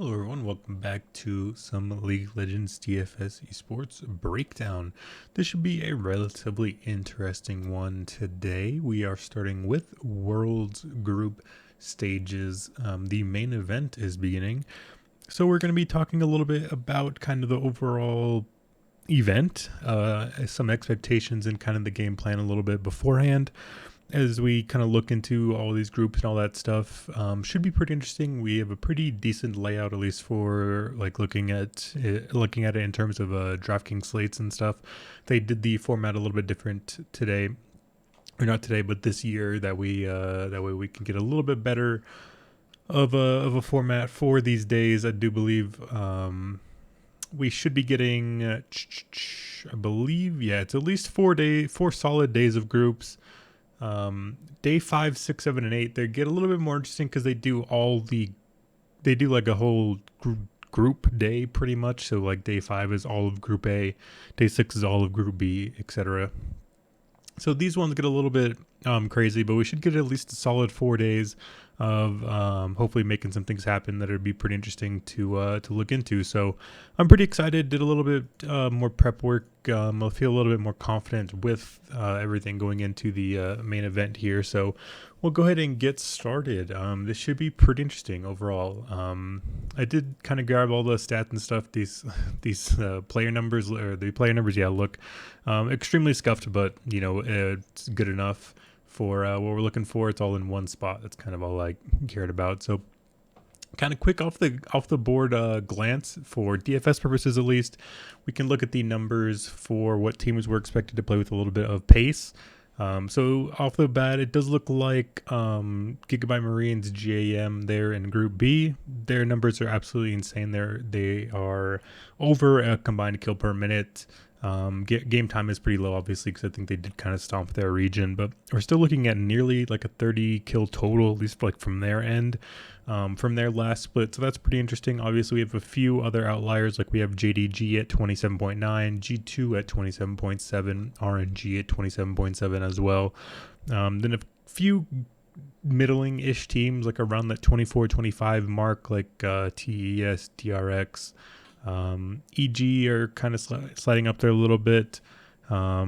Hello everyone, welcome back to some League of Legends DFS Esports breakdown. This should be a relatively interesting one today. We are starting with Worlds Group Stages. The main event is beginning. So we're going to be talking a little bit about kind of the overall event, some expectations and kind of the game plan a little bit beforehand. As we kind of look into all these groups and all that stuff, should be pretty interesting. We have a pretty decent layout, at least for like looking at it in terms of DraftKings slates and stuff. They did the format a little bit different today, or not today, but this year. That way we can get a little bit better of a format for these days. I do believe we should be getting, I believe, it's at least 4 solid days of groups. Day 5, 6, 7, and 8, they get a little bit more interesting because they do like a whole group day pretty much. So like day 5 is all of group A, day 6 is all of group B, etc. So these ones get a little bit crazy, but we should get at least a solid 4 days of hopefully making some things happen that would be pretty interesting to look into. So I'm pretty excited. Did a little bit more prep work. I feel a little bit more confident with everything going into the main event here. So we'll go ahead and get started. This should be pretty interesting overall. I did kind of grab all the stats and stuff. These player numbers, or the player numbers, look extremely scuffed, but it's good enough for what we're looking for. It's all in one spot. That's kind of all I cared about. So kind of quick off the board glance for DFS purposes, at least, we can look at the numbers for what teams were expected to play with a little bit of pace. So off the bat, it does look like Gigabyte Marines GAM there in Group B. Their numbers are absolutely insane. They are over a combined kill per minute. Game time is pretty low, obviously, because I think they did kind of stomp their region, but we're still looking at nearly like a 30 kill total, at least like from their end, from their last split. So that's pretty interesting. Obviously, we have a few other outliers, like we have JDG at 27.9, G2 at 27.7, RNG at 27.7 as well. Then a few middling-ish teams like around that 24-25 mark, like TES, DRX, EG are kind of sliding up there a little bit. I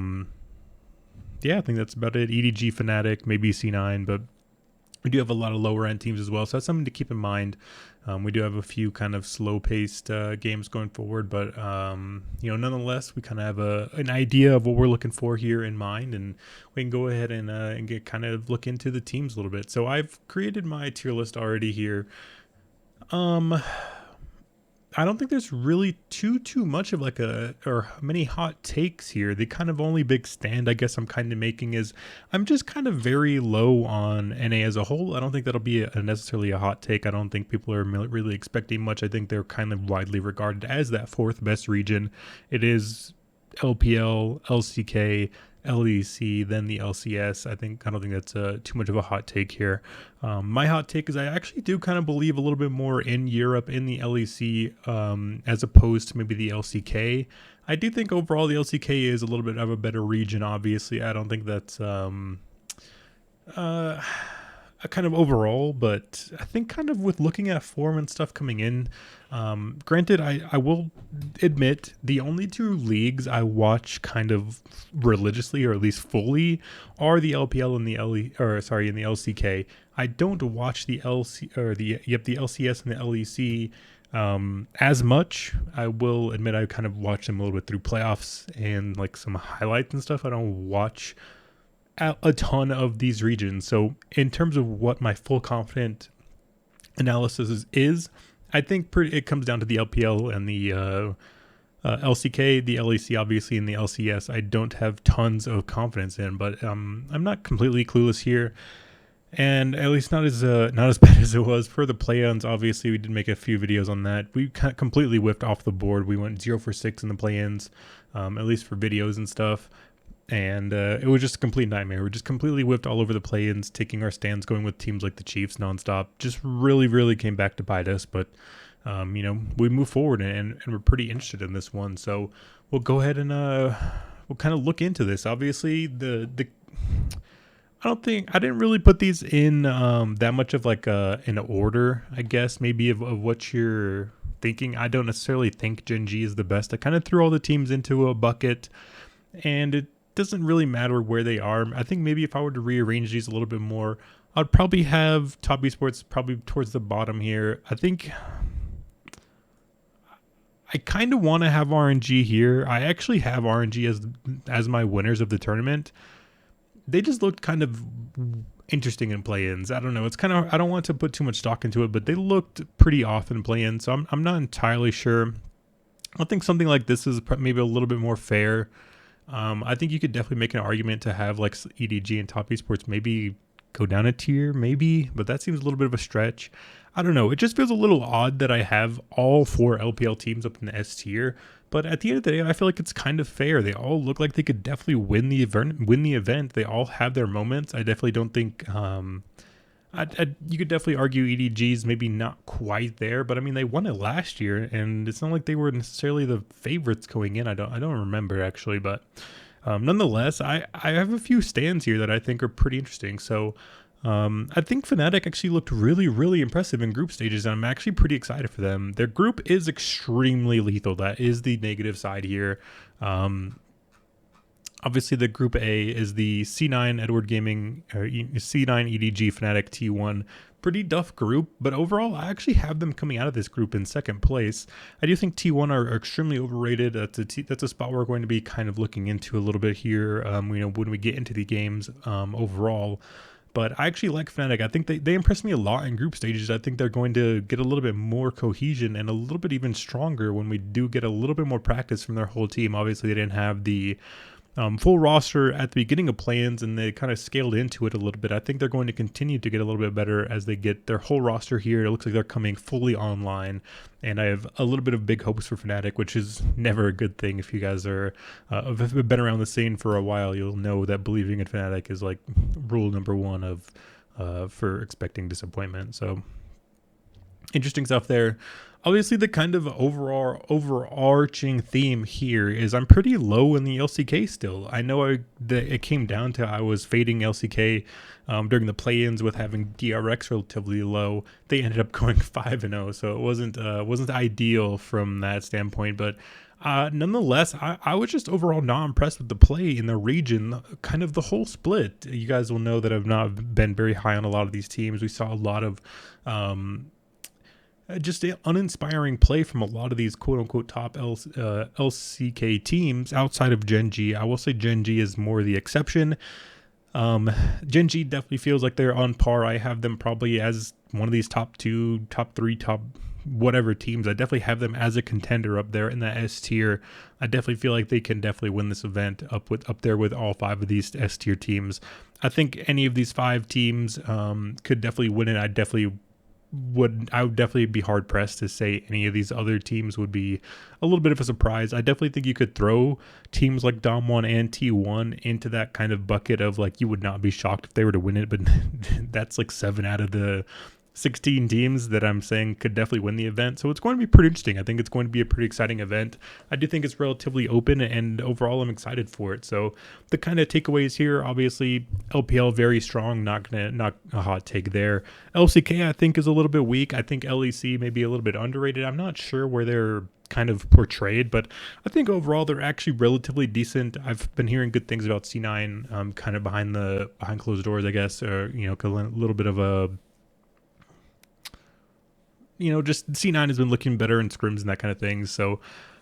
think that's about it. EDG, Fnatic, maybe C9, but we do have a lot of lower end teams as well, so that's something to keep in mind. We do have a few kind of slow paced games going forward, but nonetheless, we kind of have an idea of what we're looking for here in mind, and we can go ahead and get kind of look into the teams a little bit. So I've created my tier list already here. I don't think there's really too much of or many hot takes here. The kind of only big stand I guess I'm kind of making is I'm just kind of very low on NA as a whole. I don't think that'll be necessarily a hot take. I don't think people are really expecting much. I think they're kind of widely regarded as that 4th best region. It is LPL, LCK, LEC, then the LCS. I don't think that's too much of a hot take here. My hot take is I actually do kind of believe a little bit more in Europe in the LEC as opposed to maybe the LCK. I do think overall the LCK is a little bit of a better region. Obviously, I don't think that's kind of overall, but I think kind of with looking at form and stuff coming in, granted, I will admit the only 2 leagues I watch kind of religiously, or at least fully, are the LPL and the in the LCK. I don't watch the the LCS and the LEC as much. I will admit I kind of watch them a little bit through playoffs and like some highlights and stuff. I don't watch a ton of these regions. So in terms of what my full confident analysis is, I think it comes down to the LPL and the LCK, the LEC, obviously, and the LCS. I don't have tons of confidence in, but I'm not completely clueless here, and at least not as bad as it was for the play-ins. Obviously, we did make a few videos on that. We completely whiffed off the board. We went 0 for 6 in the play-ins, at least for videos and stuff. And it was just a complete nightmare. We just completely whipped all over the play-ins, taking our stands, going with teams like the Chiefs nonstop. Just really, really came back to bite us. But, we move forward and we're pretty interested in this one. So we'll go ahead and we'll kind of look into this. Obviously, I didn't really put these in that much of like an order, I guess, maybe of what you're thinking. I don't necessarily think Gen G is the best. I kind of threw all the teams into a bucket, and it doesn't really matter where they are. I think maybe if I were to rearrange these a little bit more, I'd probably have Top Esports probably towards the bottom here. I think I kind of want to have RNG here. I actually have RNG as my winners of the tournament. They just looked kind of interesting in play-ins. I don't know. It's kind of, I don't want to put too much stock into it, but they looked pretty off in play-ins, so I'm not entirely sure. I think something like this is maybe a little bit more fair. I think you could definitely make an argument to have like EDG and Top Esports maybe go down a tier, maybe, but that seems a little bit of a stretch. I don't know. It just feels a little odd that I have all 4 LPL teams up in the S tier, but at the end of the day, I feel like it's kind of fair. They all look like they could definitely win the event. They all have their moments. I definitely don't think you could definitely argue EDG's maybe not quite there, but I mean they won it last year, and it's not like they were necessarily the favorites going in. I don't remember actually, but nonetheless, I have a few stands here that I think are pretty interesting. So I think Fnatic actually looked really, really impressive in group stages, and I'm actually pretty excited for them. Their group is extremely lethal. That is the negative side here. Obviously, the Group A is the C9 Edward Gaming, or C9 EDG Fnatic T1. Pretty tough group, but overall, I actually have them coming out of this group in second place. I do think T1 are extremely overrated. That's a spot we're going to be kind of looking into a little bit here. When we get into the games overall. But I actually like Fnatic. I think they impressed me a lot in group stages. I think they're going to get a little bit more cohesion and a little bit even stronger when we do get a little bit more practice from their whole team. Obviously, they didn't have the full roster at the beginning of play-ins, and they kind of scaled into it a little bit. I think they're going to continue to get a little bit better as they get their whole roster here. It looks like they're coming fully online, and I have a little bit of big hopes for Fnatic, which is never a good thing. If you guys are have been around the scene for a while, you'll know that believing in Fnatic is like rule number one of for expecting disappointment. So interesting stuff there. Obviously, the kind of overarching theme here is I'm pretty low in the LCK still. I know that it came down to I was fading LCK during the play-ins with having DRX relatively low. They ended up going 5-0, so it wasn't ideal from that standpoint. But nonetheless, I was just overall not impressed with the play in the region, kind of the whole split. You guys will know that I've not been very high on a lot of these teams. We saw a lot of just uninspiring play from a lot of these quote-unquote top LCK teams outside of Gen G. I will say Gen G is more the exception. Gen G definitely feels like they're on par. I have them probably as one of these top 2, top 3, top whatever teams. I definitely have them as a contender up there in that S tier. I definitely feel like they can definitely win this event up there with all 5 of these S tier teams. I think any of these 5 teams could definitely win it. I would definitely be hard pressed to say any of these other teams would be a little bit of a surprise. I definitely think you could throw teams like Dom1 and T1 into that kind of bucket of like you would not be shocked if they were to win it, but that's like 7 out of the 16 teams that I'm saying could definitely win the event. So it's going to be pretty interesting. I think it's going to be a pretty exciting event. I do think it's relatively open, and overall I'm excited for it. So the kind of takeaways here, obviously LPL very strong, not a hot take there. LCK I think is a little bit weak. I think LEC may be a little bit underrated. I'm not sure where they're kind of portrayed, but I think overall they're actually relatively decent. I've been hearing good things about C9 kind of behind closed doors, I guess, or a little bit of a just C9 has been looking better in scrims and that kind of thing. So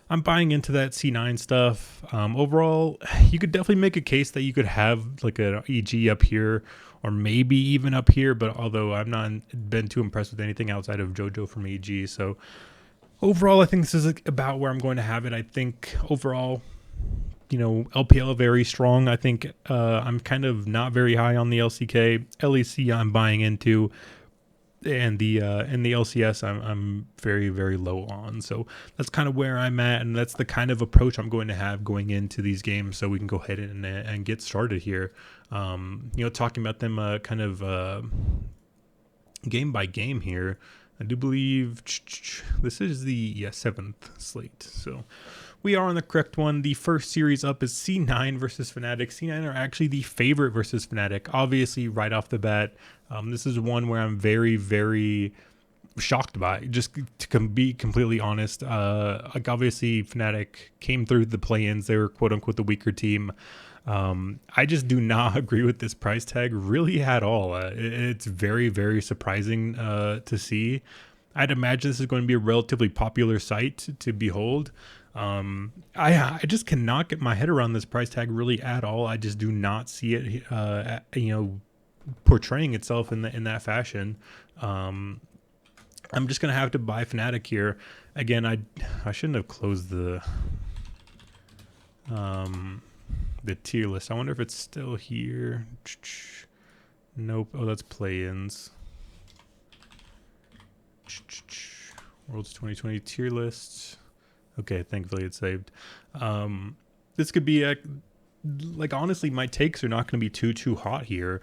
I'm buying into that C9 stuff. Overall, you could definitely make a case that you could have like an EG up here or maybe even up here. But although I've not been too impressed with anything outside of JoJo from EG. So overall, I think this is about where I'm going to have it. I think overall, LPL very strong. I think I'm kind of not very high on the LCK. LEC I'm buying into. And the LCS I'm very, very low on. So that's kind of where I'm at, and that's the kind of approach I'm going to have going into these games, so we can go ahead and get started here. Talking about them kind of game by game here. I do believe this is the 7th slate. So we are on the correct one. The first series up is C9 versus Fnatic. C9 are actually the favorite versus Fnatic. Obviously, right off the bat, this is one where I'm very, very shocked by. Just to be completely honest, like obviously Fnatic came through the play-ins. They were quote unquote the weaker team. I just do not agree with this price tag really at all. It's very, very surprising to see. I'd imagine this is going to be a relatively popular site to behold. I just cannot get my head around this price tag really at all. I just do not see it, portraying itself in that fashion. I'm just gonna have to buy Fnatic here. Again, I shouldn't have closed the tier list. I wonder if it's still here. Nope. Oh, that's play-ins. Worlds 2020 tier list. Okay, thankfully it's saved. This could be like honestly, my takes are not going to be too hot here.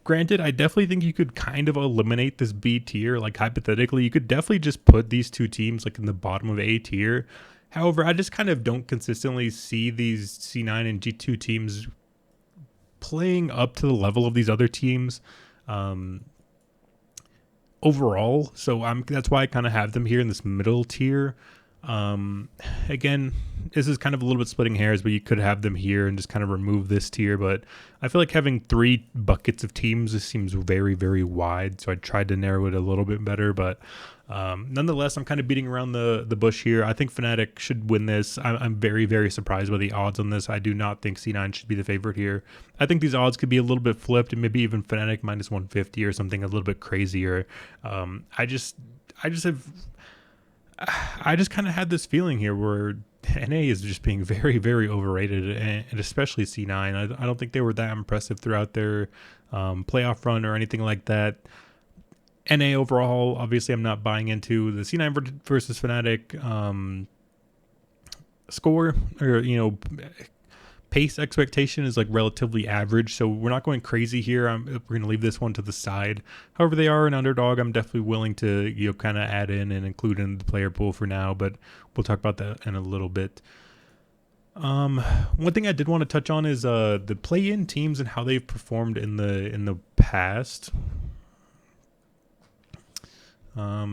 Granted, I definitely think you could kind of eliminate this B tier. Like hypothetically, you could definitely just put these two teams like in the bottom of A tier. However, I just kind of don't consistently see these C9 and G2 teams playing up to the level of these other teams overall. So that's why I kind of have them here in this middle tier. Again, this is kind of a little bit splitting hairs, but you could have them here and just kind of remove this tier. But I feel like having 3 buckets of teams, this seems very, very wide. So I tried to narrow it a little bit better, but nonetheless, I'm kind of beating around the bush here. I think Fnatic should win this. I'm very, very surprised by the odds on this. I do not think C9 should be the favorite here. I think these odds could be a little bit flipped and maybe even Fnatic minus 150 or something a little bit crazier. I just kind of had this feeling here where NA is just being very, very overrated, and especially C9. I don't think they were that impressive throughout their playoff run or anything like that. NA overall, obviously, I'm not buying into the C9 versus Fnatic score, or pace expectation is like relatively average, so we're not going crazy here. We're going to leave this one to the side. However, they are an underdog. I'm definitely willing to kind of add in and include in the player pool for now, but we'll talk about that in a little bit. One thing I did want to touch on is the play-in teams and how they've performed in the past.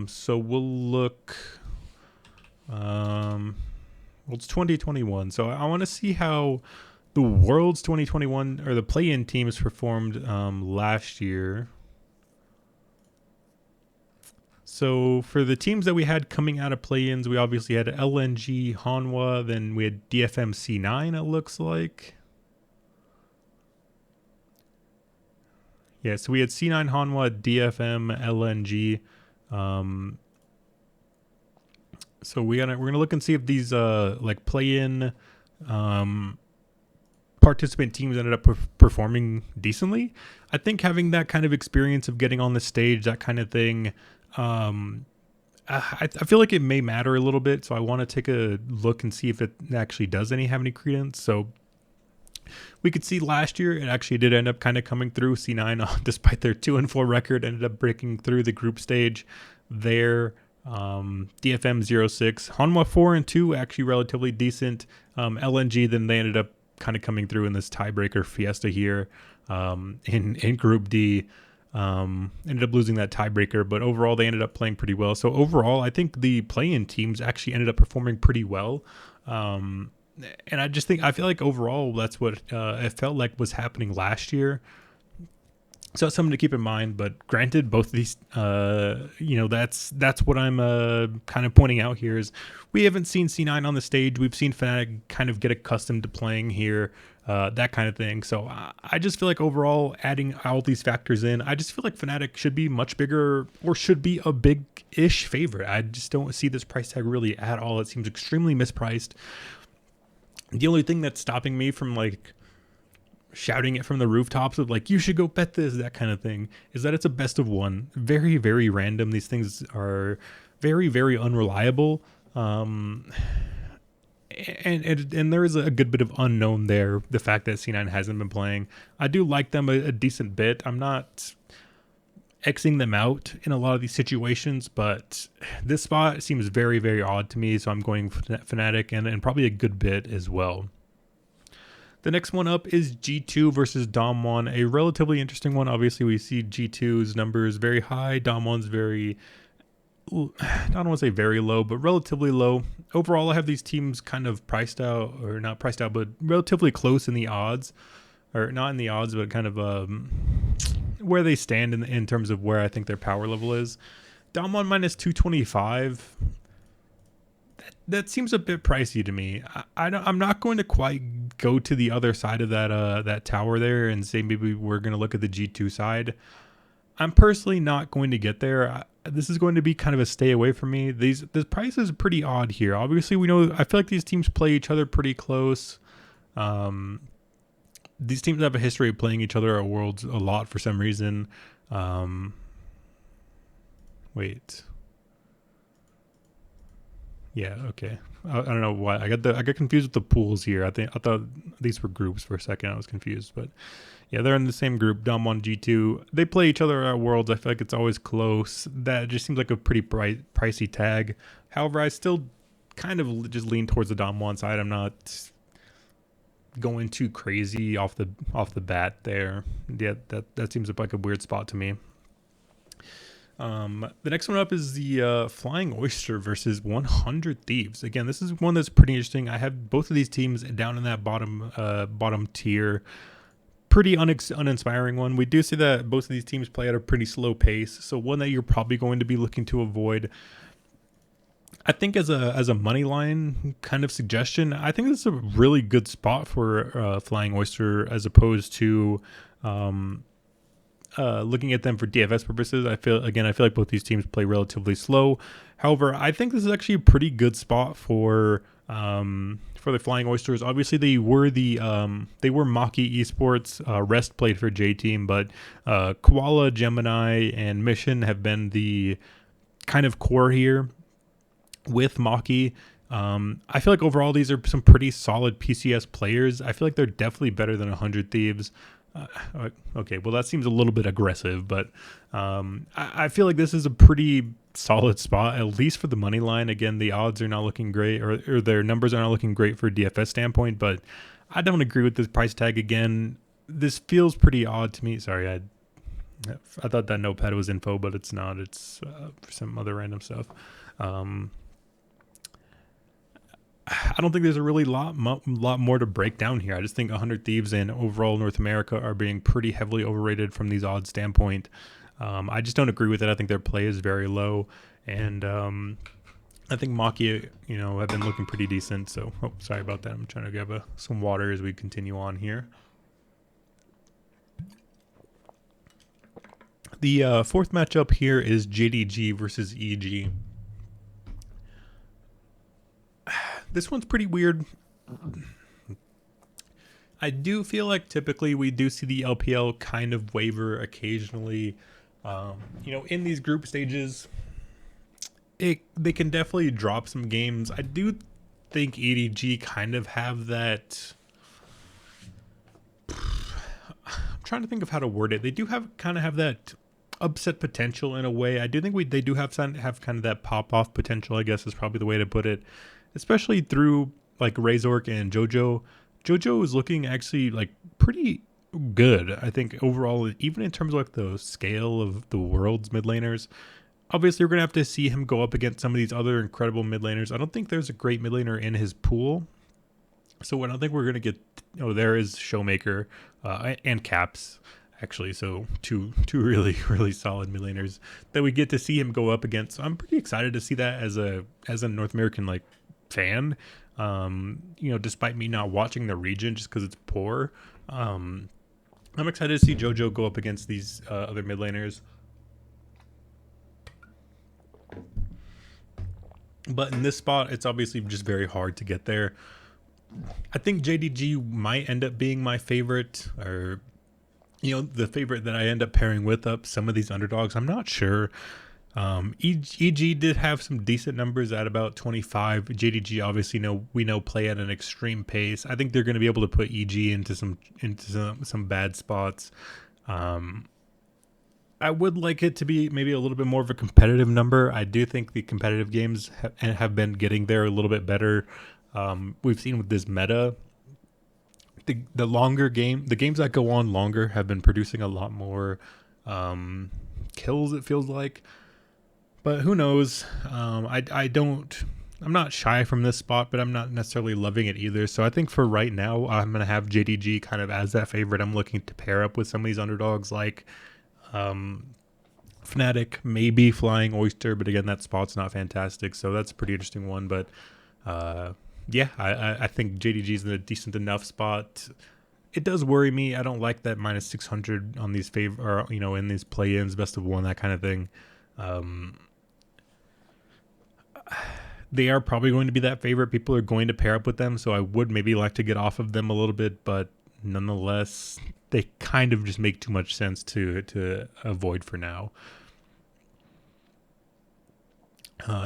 So we'll look. Well, it's 2021, so I want to see how the Worlds 2021 or the play-in teams performed last year. So for the teams that we had coming out of play-ins, we obviously had LNG, Hanwha, then we had DFM C9, it looks like. Yeah, so we had C9, Hanwha, DFM, LNG. So we're gonna look and see if these like play-in participant teams ended up performing decently. I think having that kind of experience of getting on the stage, that kind of thing, I feel like it may matter a little bit. So I want to take a look and see if it actually does have any credence. So we could see last year it actually did end up kind of coming through. C9, despite their 2-4 record, ended up breaking through the group stage there. DFM 0-6, Hanwha 4-2, actually relatively decent. LNG, then they ended up kind of coming through in this tiebreaker fiesta here in Group D. Ended up losing that tiebreaker, but overall they ended up playing pretty well. So overall, I think the play-in teams actually ended up performing pretty well. And I feel like overall that's what it felt like was happening last year. So that's something to keep in mind. But granted, both of these, that's what I'm kind of pointing out here is we haven't seen C9 on the stage. We've seen Fnatic kind of get accustomed to playing here, that kind of thing. So I just feel like overall, adding all these factors in, I just feel like Fnatic should be much bigger or should be a big-ish favorite. I just don't see this price tag really at all. It seems extremely mispriced. The only thing that's stopping me from like shouting it from the rooftops of like, you should go bet this, that kind of thing, is that it's a best of one. Very, very random. These things are very, very unreliable. And there is a good bit of unknown there. The fact that C9 hasn't been playing, I do like them a decent bit. I'm not Xing them out in a lot of these situations, but this spot seems very, very odd to me, so I'm going Fnatic and probably a good bit as well. The next one up is G2 versus Dom1, a relatively interesting one. Obviously, we see G2's numbers very high, Dom1's very, I don't want to say very low, but relatively low. Overall, I have these teams kind of priced out, or not priced out, but relatively close in the odds, or not in the odds, but kind of where they stand in terms of where I think their power level is. Dom1 minus 225. That seems a bit pricey to me. I'm not going to quite go to the other side of that tower there and say maybe we're going to look at the G2 side. I'm personally not going to get there. This is going to be kind of a stay away from me. This price is pretty odd here. Obviously, we know, I feel like these teams play each other pretty close. These teams have a history of playing each other at Worlds a lot for some reason. Wait. Yeah, okay. I don't know why I got confused with the pools here. I thought these were groups for a second. I was confused, but yeah, they're in the same group. Dom1, G2. They play each other at Worlds. I feel like it's always close. That just seems like a pretty pricey tag. However, I still kind of just lean towards the Dom1 side. I'm not going too crazy off the bat there. Yeah, that seems like a weird spot to me. The next one up is the Flying Oyster versus 100 Thieves. Again, this is one that's pretty interesting. I have both of these teams down in that bottom tier. Pretty uninspiring one. We do see that both of these teams play at a pretty slow pace, so one that you're probably going to be looking to avoid. I think as a money line kind of suggestion, I think this is a really good spot for Flying Oyster as opposed to looking at them for DFS purposes. I feel like both these teams play relatively slow. However, I think this is actually a pretty good spot for the Flying Oysters. Obviously, they were Maki Esports. Rest played for J Team, but Koala, Gemini, and Mission have been the kind of core here with Maki. I feel like overall these are some pretty solid PCS players. I feel like they're definitely better than 100 Thieves. Okay, well, that seems a little bit aggressive, but I feel like this is a pretty solid spot, at least for the money line. Again, the odds are not looking great, or their numbers are not looking great for a DFS standpoint, but I don't agree with this price tag. Again, this feels pretty odd to me. Sorry, I thought that notepad was info, but it's not. It's for some other random stuff. I don't think there's a really lot more to break down here. I just think 100 Thieves and overall North America are being pretty heavily overrated from these odds standpoint. I just don't agree with it. I think their play is very low, and I think Maki, have been looking pretty decent. So, sorry about that. I'm trying to grab some water as we continue on here. The fourth matchup here is JDG versus EG. This one's pretty weird. I do feel like typically we do see the LPL kind of waver occasionally. In these group stages, they can definitely drop some games. I do think EDG kind of have that. I'm trying to think of how to word it. They do have that upset potential in a way. I do think they do have kind of that pop off potential, I guess is probably the way to put it. Especially through like Razork and Jojo. Jojo is looking actually like pretty good, I think, overall, even in terms of like the scale of the world's mid laners. Obviously, we're going to have to see him go up against some of these other incredible mid laners. I don't think there's a great mid laner in his pool. So I don't think we're going to get... there is Showmaker and Caps, actually. So two really, really solid mid laners that we get to see him go up against. So I'm pretty excited to see that as a North American fan. Despite me not watching the region just because it's poor. I'm excited to see Jojo go up against these other mid laners. But in this spot, it's obviously just very hard to get there. I think JDG might end up being my favorite, or the favorite that I end up pairing with some of these underdogs. I'm not sure. EG did have some decent numbers at about 25. JDG obviously we know play at an extreme pace. I think they're going to be able to put EG into some bad spots. I would like it to be maybe a little bit more of a competitive number. I do think the competitive games have been getting there a little bit better. We've seen with this meta, the games that go on longer have been producing a lot more kills. It feels like, but who knows? I'm not shy from this spot, but I'm not necessarily loving it either. So I think for right now, I'm gonna have JDG kind of as that favorite. I'm looking to pair up with some of these underdogs like Fnatic, maybe Flying Oyster, but again, that spot's not fantastic. So that's a pretty interesting one. But yeah, I think JDG is in a decent enough spot. It does worry me. I don't like that minus 600 on these in these play-ins, best of one, that kind of thing. They are probably going to be that favorite. People are going to pair up with them, so I would maybe like to get off of them a little bit, but nonetheless, they kind of just make too much sense to avoid for now.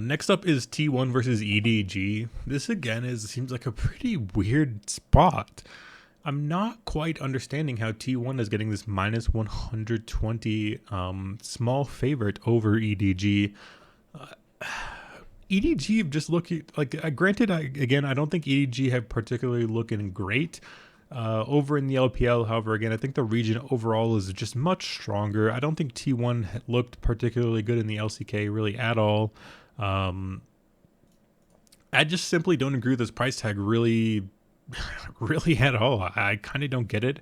Next up is T1 versus EDG. This again seems like a pretty weird spot. I'm not quite understanding how T1 is getting this minus 120 small favorite over EDG. EDG just looking like, granted, I don't think EDG have particularly looking great over in the LPL. However, again, I think the region overall is just much stronger. I don't think T1 looked particularly good in the LCK really at all. I just simply don't agree with this price tag really at all. I kind of don't get it.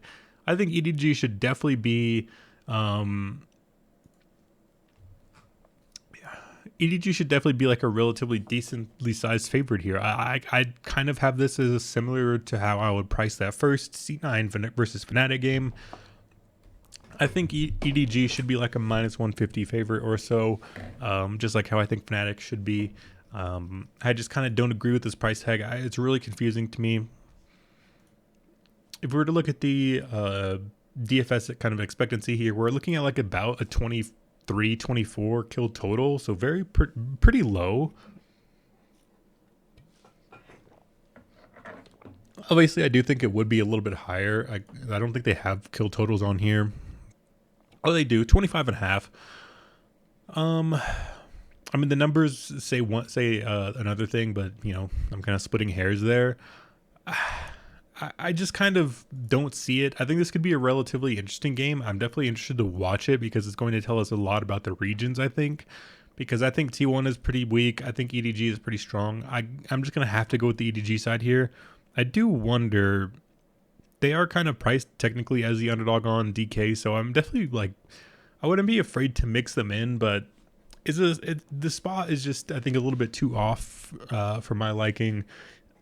I think EDG should definitely be like a relatively decently sized favorite here. I kind of have this as similar to how I would price that first C9 versus Fnatic game. I think EDG should be like a minus 150 favorite or so, just like how I think Fnatic should be. I just kind of don't agree with this price tag. It's really confusing to me. If we were to look at the DFS kind of expectancy here, we're looking at like about a 24 kill total, so pretty low. Obviously, I do think it would be a little bit higher. I don't think they have kill totals on here. Oh, they do, 25.5. I mean, the numbers say another thing, but I'm kind of splitting hairs there. I just kind of don't see it. I think this could be a relatively interesting game. I'm definitely interested to watch it because it's going to tell us a lot about the regions, I think. Because I think T1 is pretty weak. I think EDG is pretty strong. I'm just going to have to go with the EDG side here. I do wonder, they are kind of priced technically as the underdog on DK, so I'm definitely I wouldn't be afraid to mix them in, but the spot is just, I think, a little bit too off for my liking.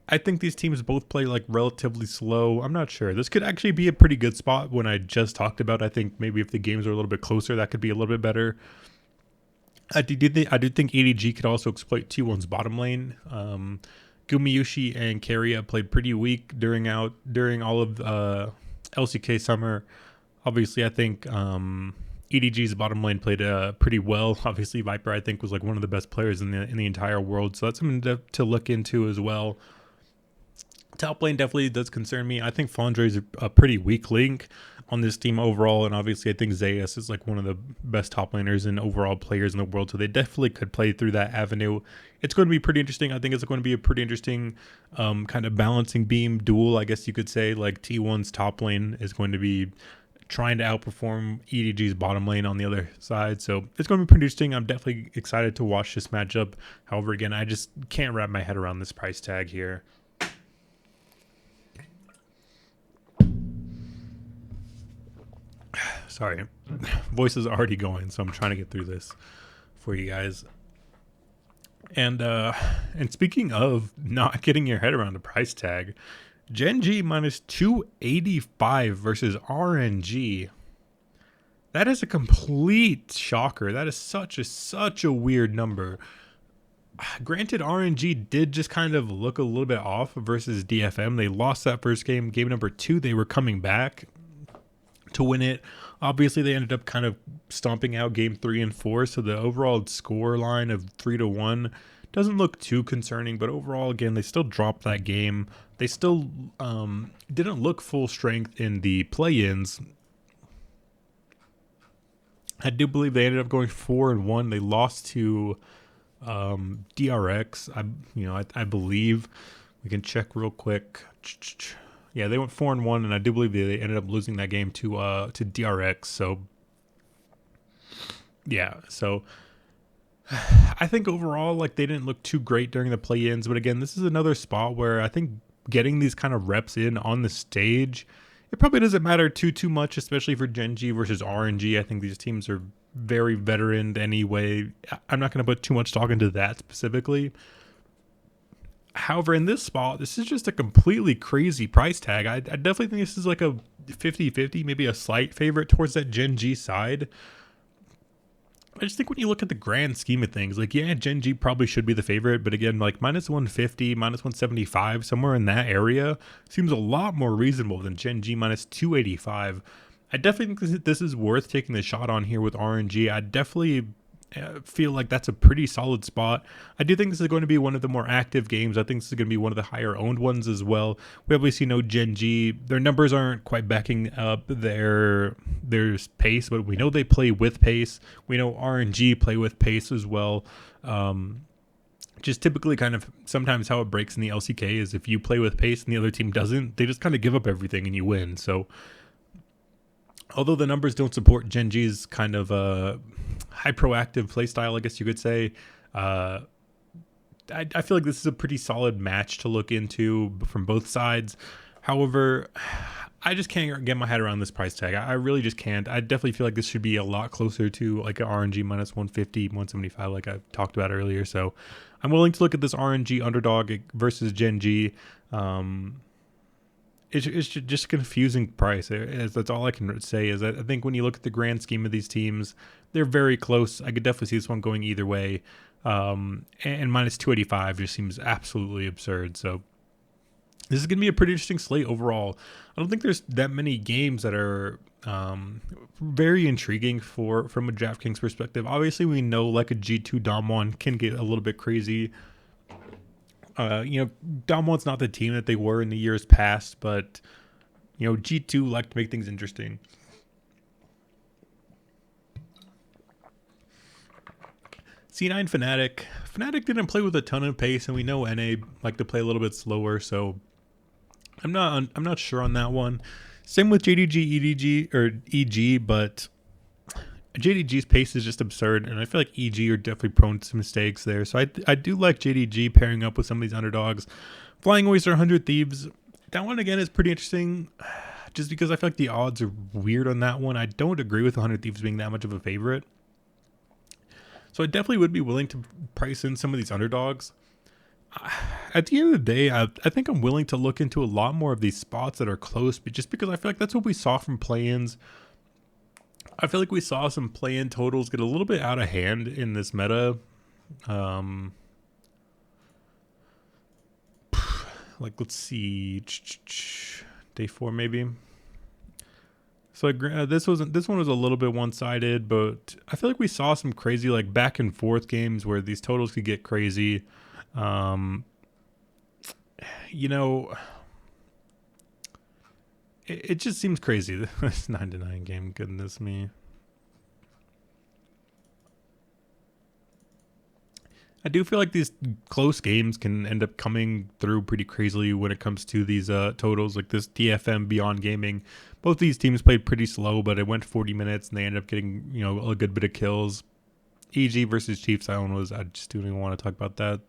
I think these teams both play relatively slow. I'm not sure. This could actually be a pretty good spot when I just talked about. I think maybe if the games are a little bit closer, that could be a little bit better. I do think EDG could also exploit T1's bottom lane. Gumayushi and Keria played pretty weak during all of LCK summer. Obviously, I think EDG's bottom lane played pretty well. Obviously, Viper, I think, was one of the best players in the entire world. So that's something to look into as well. Top lane definitely does concern me. I think Fondre is a pretty weak link on this team overall, and obviously I think Zeus is one of the best top laners and overall players in the world, so they definitely could play through that avenue. It's going to be pretty interesting. I think it's going to be a pretty interesting kind of balancing beam duel, I guess you could say. T1's top lane is going to be trying to outperform EDG's bottom lane on the other side, so it's going to be pretty interesting. I'm definitely excited to watch this matchup. However, again, I just can't wrap my head around this price tag here. Sorry, voice is already going, so I'm trying to get through this for you guys. And speaking of not getting your head around the price tag, Gen G minus 285 versus RNG. That is a complete shocker. That is such a weird number. Granted, RNG did just kind of look a little bit off versus DFM. They lost that first game. Game number 2, they were coming back to win it. Obviously, they ended up kind of stomping out game 3 and 4, so the overall score line of 3-1 doesn't look too concerning, but overall, again, they still dropped that game. They still didn't look full strength in the play-ins. I do believe they ended up going 4-1. They lost to DRX. I believe we can check real quick. Yeah, they went 4-1, and I do believe they ended up losing that game to DRX. So yeah, so I think overall, like, they didn't look too great during the play-ins, but again, this is another spot where I think getting these kind of reps in on the stage, it probably doesn't matter too much, especially for Gen G versus RNG. I think these teams are very veteran anyway. I'm not going to put too much talk into that specifically. However, in this spot, this is just a completely crazy price tag. I definitely think this is like a 50-50, maybe a slight favorite towards that Gen G side. I just think when you look at the grand scheme of things, like, yeah, Gen G probably should be the favorite, but again, like minus 150, minus 175, somewhere in that area seems a lot more reasonable than Gen G minus 285. I definitely think this is worth taking the shot on here with RNG. I definitely feel like that's a pretty solid spot. I do think this is going to be one of the more active games. I think this is going to be one of the higher owned ones as well. We obviously know Gen G, their numbers aren't quite backing up their pace, but we know they play with pace. We know RNG play with pace as well. Just typically kind of sometimes how it breaks in the LCK is if you play with pace and the other team doesn't, they just kind of give up everything and you win. So although the numbers don't support Gen G's kind of high proactive playstyle, I guess you could say, I feel like this is a pretty solid match to look into from both sides. However, I just can't get my head around this price tag. I really just can't. I definitely feel like this should be a lot closer to like an RNG minus 150, 175 like I talked about earlier. So I'm willing to look at this RNG underdog versus Gen G. It's just a confusing price. That's all I can say is that I think when you look at the grand scheme of these teams, they're very close. I could definitely see this one going either way. And minus 285 just seems absolutely absurd. So this is going to be a pretty interesting slate overall. I don't think there's that many games that are very intriguing from a DraftKings perspective. Obviously, we know like a G2 Dom 1 can get a little bit crazy. Dom 1's not the team that they were in the years past, but, G2 like to make things interesting. C9 Fnatic didn't play with a ton of pace, and we know NA like to play a little bit slower, so I'm not sure on that one. Same with JDG, EG, but JDG's pace is just absurd, and I feel like EG are definitely prone to some mistakes there. So I do like JDG pairing up with some of these underdogs. Flying Oyster 100 Thieves, that one again is pretty interesting, just because I feel like the odds are weird on that one. I don't agree with 100 Thieves being that much of a favorite. So I definitely would be willing to price in some of these underdogs. At the end of the day, I think I'm willing to look into a lot more of these spots that are close, but just because I feel like that's what we saw from play-ins. I feel like we saw some play-in totals get a little bit out of hand in this meta. Like, let's see, day 4 maybe. So this one was a little bit one-sided, but I feel like we saw some crazy like back and forth games where these totals could get crazy. It just seems crazy. This 9-9 game, goodness me. I do feel like these close games can end up coming through pretty crazily when it comes to these totals, like this DFM Beyond Gaming. Both these teams played pretty slow, but it went 40 minutes and they ended up getting, a good bit of kills. EG versus Chiefs Island I just don't even want to talk about that.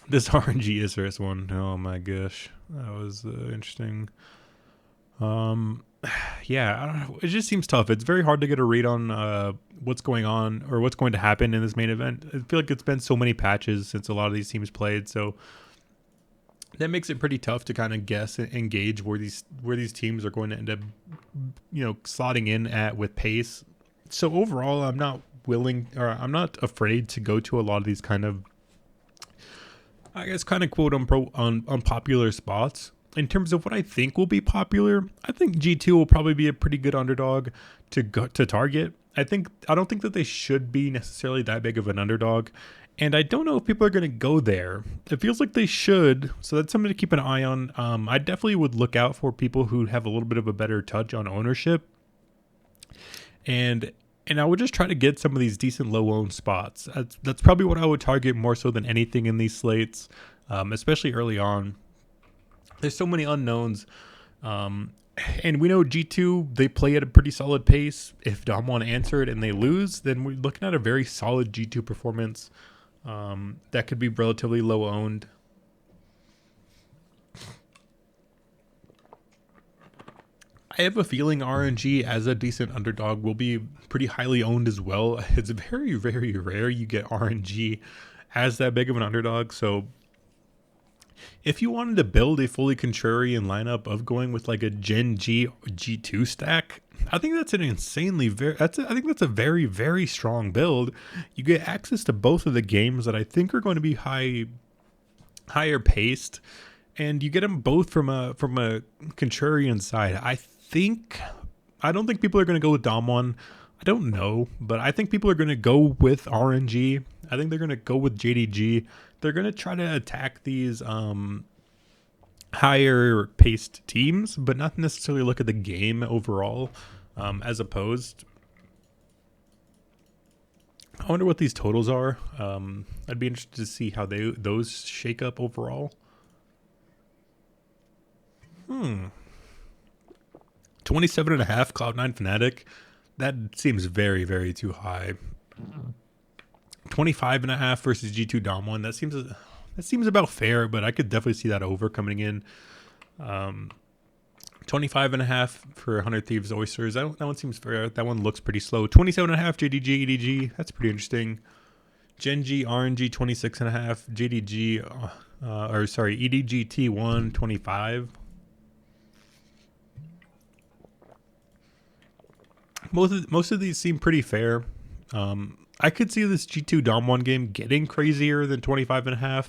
This RNG Isris one, oh my gosh, that was interesting. Yeah, I don't know. It just seems tough. It's very hard to get a read on what's going on or what's going to happen in this main event. I feel like it's been so many patches since a lot of these teams played, so that makes it pretty tough to kind of guess and gauge where these teams are going to end up, slotting in at with pace. So overall, I'm not afraid to go to a lot of these kind of, I guess, kind of quote unpopular spots. In terms of what I think will be popular, I think G2 will probably be a pretty good underdog to target. I don't think that they should be necessarily that big of an underdog, and I don't know if people are going to go there. It feels like they should, so that's something to keep an eye on. I definitely would look out for people who have a little bit of a better touch on ownership. And I would just try to get some of these decent low owned spots. That's probably what I would target more so than anything in these slates, especially early on. There's so many unknowns. And we know G2, they play at a pretty solid pace. If Dom1 answer it and they lose, then we're looking at a very solid G2 performance that could be relatively low owned. I have a feeling RNG as a decent underdog will be pretty highly owned as well. It's very, very rare you get RNG as that big of an underdog. So if you wanted to build a fully contrarian lineup of going with like a Gen G G2 stack, I think that's an insanely I think that's a very, very strong build. You get access to both of the games that I think are going to be higher paced, and you get them both from a contrarian side. I don't think people are going to go with Dom1. I don't know, but I think people are going to go with RNG. I think they're going to go with JDG. They're going to try to attack these higher paced teams, but not necessarily look at the game overall as opposed. I wonder what these totals are. I'd be interested to see how those shake up overall. 27.5 Cloud9 Fnatic. That seems very, very too high. 25.5 versus G2 Dom1. That seems about fair, but I could definitely see that over coming in. 25.5 for 100 Thieves Oysters. That one seems fair. That one looks pretty slow. 27.5 JDG EDG. That's pretty interesting. Gen G RNG 26.5. JDG EDG T1 25. Most of these seem pretty fair. I could see this G2 Dom1 game getting crazier than 25.5.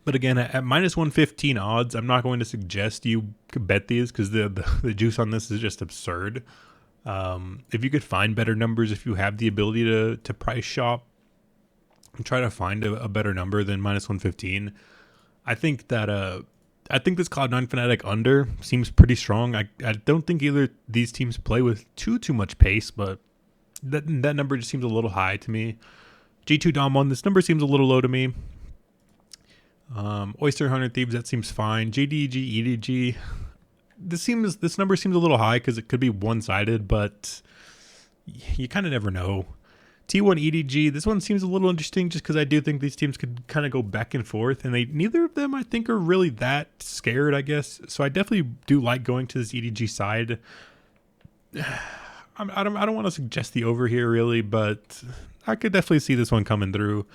But again, at minus 115 odds, I'm not going to suggest you could bet these because the juice on this is just absurd. If you could find better numbers, if you have the ability to price shop and try to find a better number than minus 115, I think this Cloud9 Fnatic under seems pretty strong. I don't think either these teams play with too much pace, but that number just seems a little high to me. G2 Dom1, this number seems a little low to me. Oyster 100 Thieves, that seems fine. JDG EDG, this number seems a little high because it could be one-sided, but you kind of never know. T1 EDG, this one seems a little interesting just because I do think these teams could kind of go back and forth, and neither of them I think are really that scared, I guess. So I definitely do like going to this EDG side. I don't want to suggest the over here really, but I could definitely see this one coming through.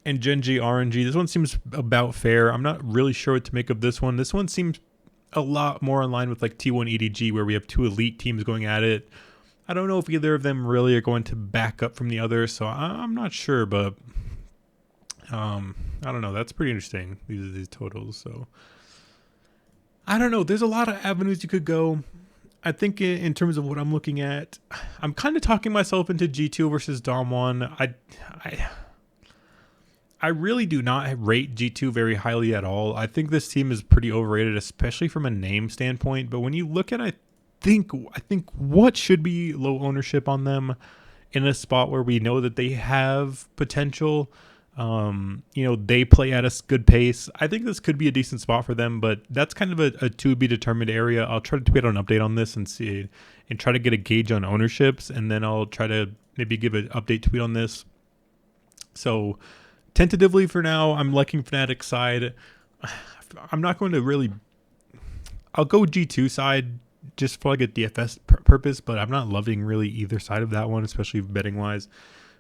And Gen G RNG, this one seems about fair. I'm not really sure what to make of this one. This one seems a lot more in line with like T1 EDG, where we have two elite teams going at it. I don't know if either of them really are going to back up from the other, so I'm not sure, but I don't know. That's pretty interesting, these totals. So I don't know. There's a lot of avenues you could go. I think in terms of what I'm looking at, I'm kind of talking myself into G2 versus Dom1. I really do not rate G2 very highly at all. I think this team is pretty overrated, especially from a name standpoint. But when you look at, I think what should be low ownership on them in a spot where we know that they have potential, they play at a good pace. I think this could be a decent spot for them, but that's kind of a to be determined area. I'll try to tweet out an update on this and see and try to get a gauge on ownerships, and then I'll try to maybe give an update tweet on this. So tentatively for now, I'm liking Fnatic side. I'm not going to really. I'll go G2 side just for like a DFS purpose, but I'm not loving really either side of that one, especially betting wise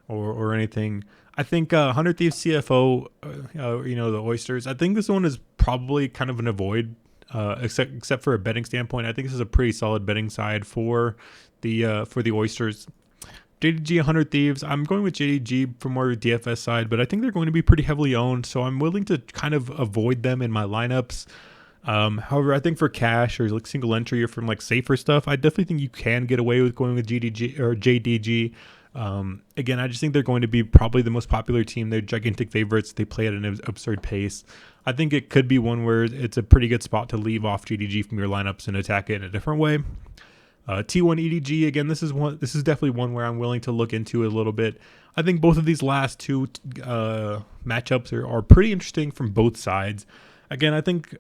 or anything. I think 100 Thieves CFO, the Oysters. I think this one is probably kind of an avoid, except for a betting standpoint. I think this is a pretty solid betting side for the Oysters. JDG 100 Thieves, I'm going with JDG for more DFS side, but I think they're going to be pretty heavily owned, so I'm willing to kind of avoid them in my lineups. However, I think for cash or like single entry or from like safer stuff, I definitely think you can get away with going with GDG or JDG. Again, I just think they're going to be probably the most popular team. They're gigantic favorites. They play at an absurd pace. I think it could be one where it's a pretty good spot to leave off GDG from your lineups and attack it in a different way. T1 EDG, again, this is definitely one where I'm willing to look into a little bit. I think both of these last two matchups are pretty interesting from both sides. Again, I think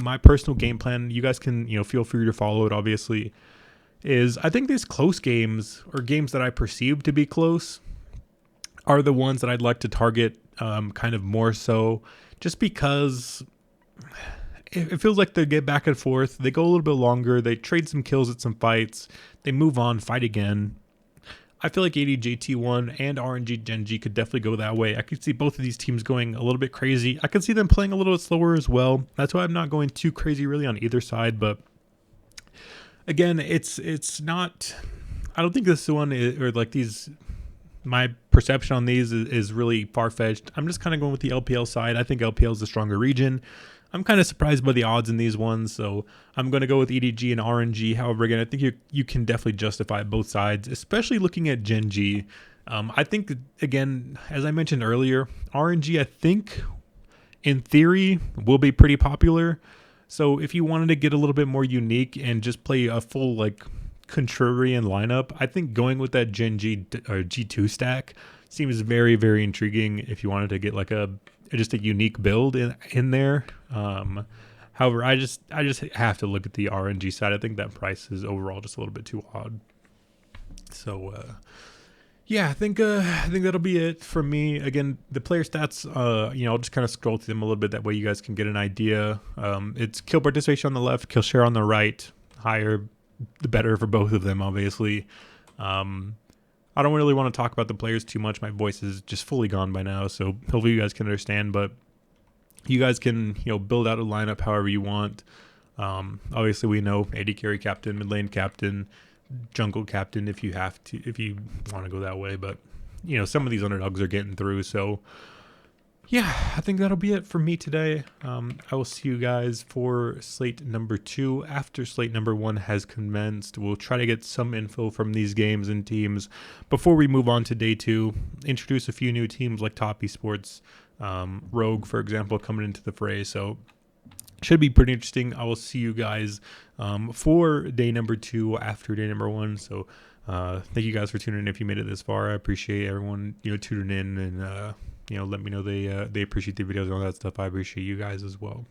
my personal game plan, you guys can feel free to follow it, obviously, is I think these close games, or games that I perceive to be close, are the ones that I'd like to target kind of more so, just because it feels like they get back and forth. They go a little bit longer. They trade some kills at some fights. They move on, fight again. I feel like ADJT1 and RNG Genji could definitely go that way. I could see both of these teams going a little bit crazy. I could see them playing a little bit slower as well. That's why I'm not going too crazy really on either side. But again, it's not. I don't think this one or like these. My perception on these is really far-fetched. I'm just kind of going with the LPL side. I think LPL is the stronger region. I'm kind of surprised by the odds in these ones, so I'm going to go with EDG and RNG. However, again, I think you can definitely justify both sides, especially looking at Genji. I think, again, as I mentioned earlier, RNG, I think, in theory, will be pretty popular. So if you wanted to get a little bit more unique and just play a full, like, contrarian lineup, I think going with that Genji or G2 stack seems very, very intriguing if you wanted to get like just a unique build in there. However, I just have to look at the RNG side. I think that price is overall just a little bit too odd. So yeah, I think that'll be it for me. Again, the player stats, I'll just kind of scroll through them a little bit. That way you guys can get an idea. It's kill participation on the left, kill share on the right. Higher, the better for both of them, obviously. I don't really want to talk about the players too much. My voice is just fully gone by now, so hopefully you guys can understand. But you guys can, build out a lineup however you want. Obviously, we know AD carry captain, mid lane captain, jungle captain if you want to go that way. But some of these underdogs are getting through, so yeah, I think that'll be it for me today. I will see you guys for slate number 2 after slate number 1 has commenced. We'll try to get some info from these games and teams before we move on to day 2. Introduce a few new teams like Top Esports, Rogue, for example, coming into the fray. So should be pretty interesting. I will see you guys for day number 2 after day number 1. So thank you guys for tuning in. If you made it this far, I appreciate everyone tuning in and let me know they appreciate the videos and all that stuff. I appreciate you guys as well.